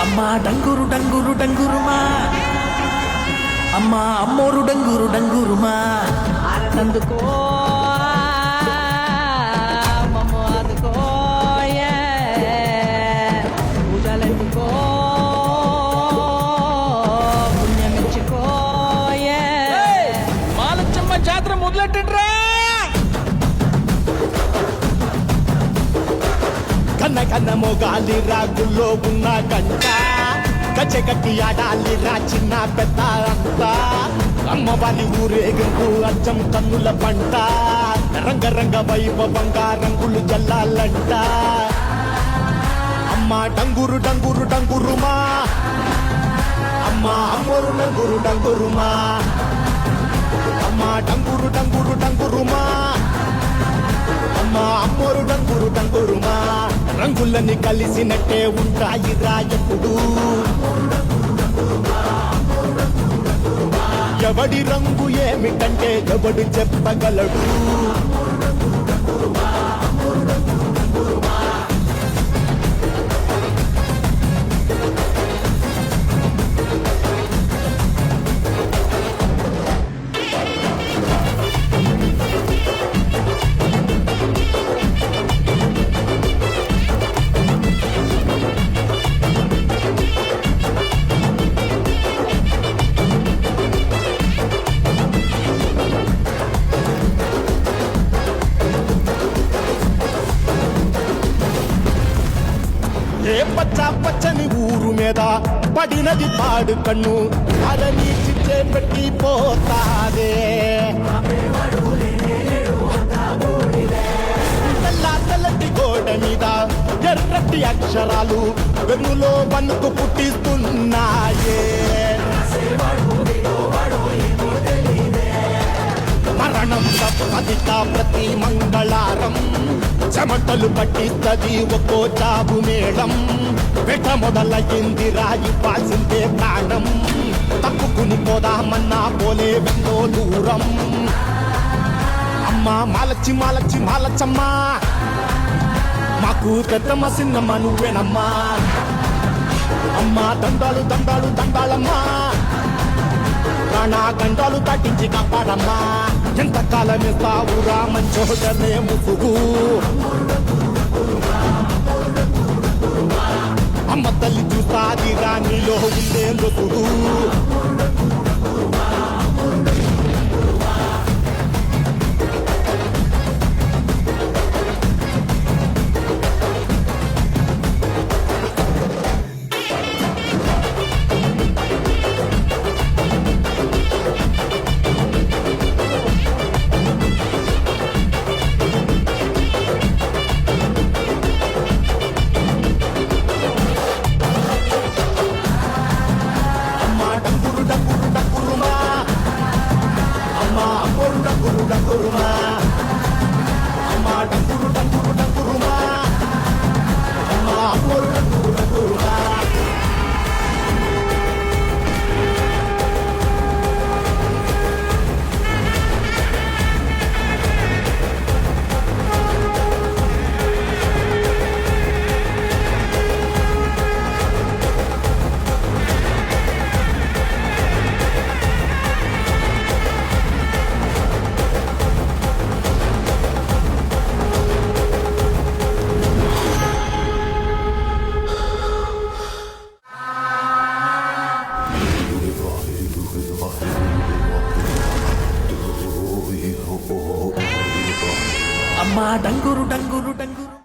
అమ్మా డంగురు డంగురు డంగురుమా అమ్మా అమ్మోరు డంగురు డంగురుమా అందుకో మమ్మ అందుకో పూజలందుకో పుణ్యమిచ్చుకో మాలచ్చమ్మ జాతర మొదలెట్టండ్రా కన్న కన్న మొగాలి రాగుల్లో ఉన్న గంట గచ్చగట్టి ఆడాలి రా చిన్న పెద్ద అంతా అమ్మవారి ఊరేగింపు అచ్చం కన్నుల పంట రంగరంగ వైభవంగా రంగులు జల్లాలంట అమ్మ డంగురు డంగురు డంగురుమా అమ్మ అమ్మోరు డంగురు డంగురుమా అమ్మ డంగురు డంగురు డంగురుమా అమ్మ అమ్మోరు డంగురు డంగురుమా రంగులని కలిసినట్టే ఉంటాయి రా ఎప్పుడు ఎవడి రంగు ఏమిటంటే ఎవడు చెప్పగలడు ఏ పచ్చ పచ్చని ఊరు మీద పడినది పాడు కన్ను అదని చిచ్చే పెట్టి పోతాదే తెల్లటి గోడ మీద ఎర్రటి అక్షరాలు వెన్నులో వణుకు పుట్టిస్తున్నాయే మరణం తప్పదిత ప్రతి మంగళారం చెమటలు పట్టిస్తది ఒక్కో చాబు మేళం వెట మొదలయ్యింది రాయి పాసిందే ప్రాణం తప్పుకుని పోదామన్నా పోలే వెన్నో దూరం అమ్మా మాలచ్చి మాలచ్చి మాలచ్చమ్మా మాకు పెద్దమ్మ సిన్నమ్మ నువ్వేనమ్మా అమ్మా దండాలు దండాలు దండాలమ్మా ప్రాణ గండాలు తట్టించి కాపాడమ్మా ఎంతకాలం ఇస్తావురా మంచోదనే ముసుగు అమ్మ తల్లి చూస్తాది రాణిలో ఉండే లొసుగు అమ్మా డంగురు డంగురు డంగురు